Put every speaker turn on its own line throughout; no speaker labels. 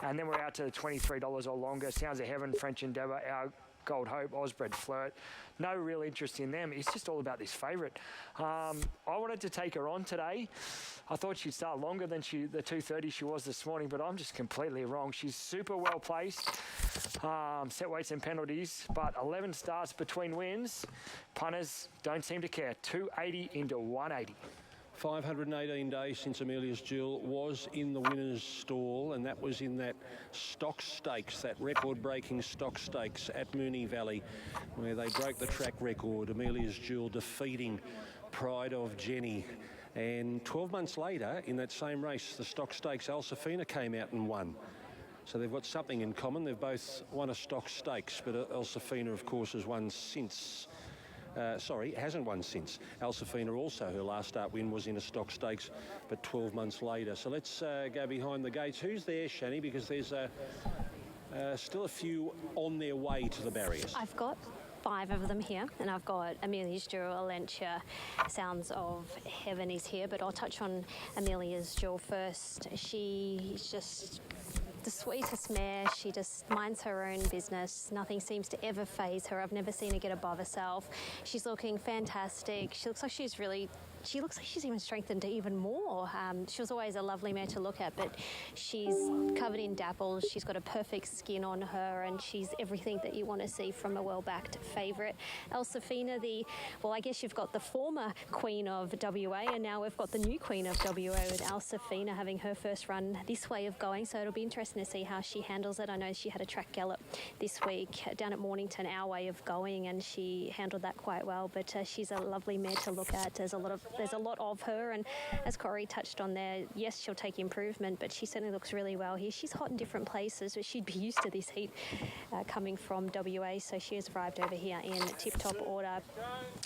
And then we're out to $23 or longer. Sounds of Heaven, French Endeavour, Our Gold Hope, Ausbred Flirt. No real interest in them. It's just all about this favourite. I wanted to take her on today. I thought she'd start longer than the 2:30 she was this morning, but I'm just completely wrong. She's super well placed. Set weights and penalties, but 11 starts between wins. Punters don't seem to care. 280 into 180.
518 days since Amelia's Jewel was in the winner's stall, and that was in that stock stakes, that record-breaking stock stakes at Moonee Valley, where they broke the track record. Amelia's Jewel defeating Pride of Jenny. And 12 months later, in that same race, the stock stakes, Alsafina came out and won. So they've got something in common. They've both won a stock stakes, but Alsafina, of course, has won since. Hasn't won since. Alsafina also, her last start win was in a stock stakes, but 12 months later. So let's go behind the gates. Who's there, Shani? Because there's still a few on their way to the barriers.
I've got 5 of them here, and I've got Amelia's Jewel, Alentia, Sounds of Heaven is here, but I'll touch on Amelia's Jewel first. She's just the sweetest mare. She just minds her own business. Nothing seems to ever faze her. I've never seen her get above herself. She's looking fantastic. She looks like she's even strengthened even more. She was always a lovely mare to look at, but she's covered in dapples. She's got a perfect skin on her, and she's everything that you want to see from a well-backed favourite. Alsafina, I guess you've got the former Queen of WA, and now we've got the new Queen of WA with Alsafina having her first run this way of going, so it'll be interesting to see how she handles it. I know she had a track gallop this week down at Mornington, our way of going, and she handled that quite well, but she's a lovely mare to look at. There's a lot of her, and as Corey touched on there, yes, she'll take improvement, but she certainly looks really well here. She's hot in different places, but she'd be used to this heat coming from WA, so she has arrived over here in tip-top order.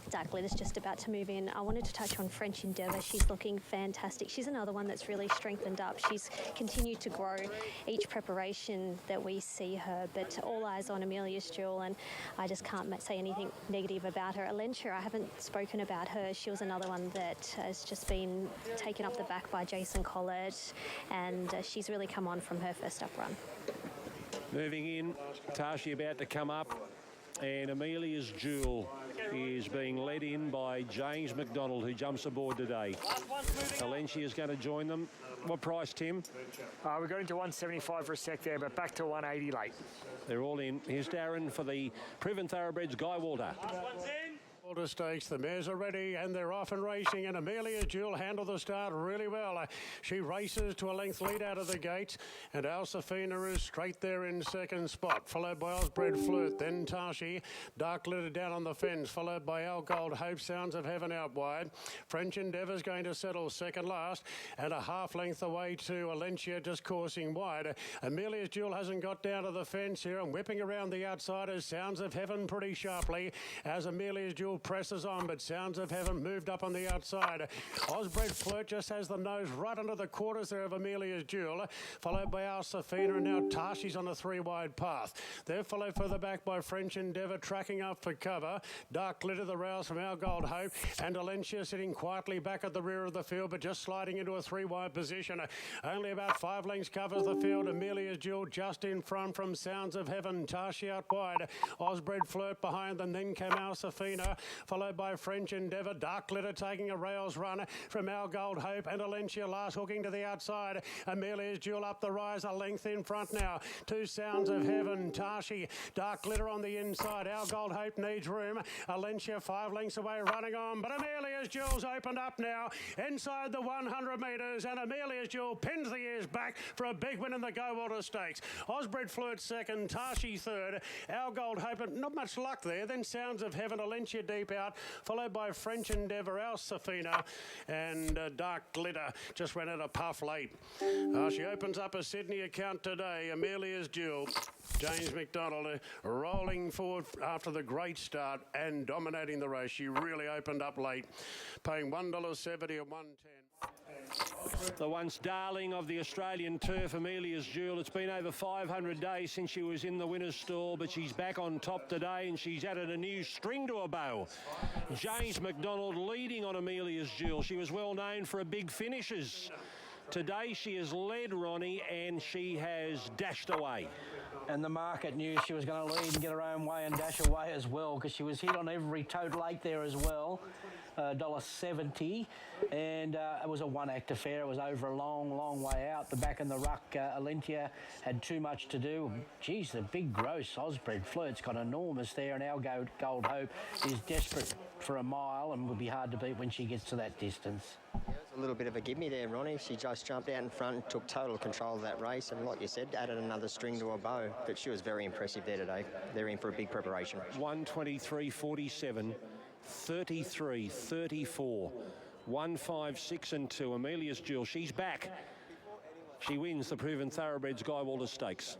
Dark Glitter's just about to move in. I wanted to touch on French Endeavour. She's looking fantastic. She's another one that's really strengthened up. She's continued to grow each preparation that we see her, but all eyes on Amelia's Jewel, and I just can't say anything negative about her. Alentia, I haven't spoken about her. She was another one that has just been taken up the back by Jason Collett, and she's really come on from her first up run.
Moving in, Tashi about to come up, and Amelia's Jewel is being led in by James McDonald, who jumps aboard today. Alentia is going to join them. What price, Tim?
We got into 175 for a sec there, but back to 180 late.
They're all in. Here's Darren for the Proven Thoroughbreds, Guy Walter.
Stakes. The mares are ready and they're off and racing, and Amelia Jewel handled the start really well. She races to a length lead out of the gates, and Alsafina is straight there in second spot, followed by Ausbred Flirt, then Tashi. Dark Glitter down on the fence, followed by Our Gold Hope, Sounds of Heaven out wide. French Endeavour's going to settle second last, and a half length away to Alentia just coursing wide. Amelia's Jewel hasn't got down to the fence here, and whipping around the outside is Sounds of Heaven pretty sharply as Amelia's Jewel presses on, but Sounds of Heaven moved up on the outside. Ausbred Flirt just has the nose right under the quarters there of Amelia's Jewel, followed by Alsafina, and now Tashi's on a 3-wide path. They're followed further back by French Endeavour, tracking up for cover. Dark Glitter, the rails from Our Gold Hope, and Alentia sitting quietly back at the rear of the field, but just sliding into a 3-wide position. Only about 5 lengths covers the field. Amelia's Jewel just in front from Sounds of Heaven. Tashi out wide. Ausbred Flirt behind them, then came Alsafina, followed by French Endeavour. Dark Glitter taking a rails run from Our Gold Hope, and Alentia last hooking to the outside. Amelia's Jewel up the rise, a length in front now. 2 Sounds of Heaven. Tashi, Dark Glitter on the inside. Our Gold Hope needs room. Alentia 5 lengths away, running on, but Amelia's Jewel's opened up now inside the 100 metres, and Amelia's Jewel pins the ears back for a big win in the Go Water Stakes. Ausbred Flirt second, Tashi third. Our Gold Hope, but not much luck there. Then Sounds of Heaven, Alentia deep out, followed by French Endeavour, Alsafina, and Dark Glitter just went at a puff late. She opens up a Sydney account today. Amelia's Jewel, James McDonald rolling forward after the great start and dominating the race. She really opened up late, paying $1.70 and $1.10.
The once darling of the Australian turf, Amelia's Jewel. It's been over 500 days since she was in the winner's stall, but she's back on top today, and she's added a new string to her bow. James McDonald leading on Amelia's Jewel. She was well known for her big finishes. Today she has led, Ronnie, and she has dashed away.
And the market knew she was going to lead and get her own way and dash away as well, because she was hit on every total 8 there as well. $1.70, and it was a one-act affair. It was over a long way out. The back in the ruck, Amelia had too much to do. Geez, the big gross Ausbred Flirt's got enormous there, and our Gold Hope is desperate for a mile and would be hard to beat when she gets to that distance.
It was a little bit of a gimme there, Ronnie. She just jumped out in front and took total control of that race, and like you said, added another string to her bow. But she was very impressive there today. They're in for a big preparation.
1:23.47. 33, 34, 1, 5, 6 and 2. Amelia's Jewel, she's back. She wins the Proven Thoroughbreds Guy Walter Stakes.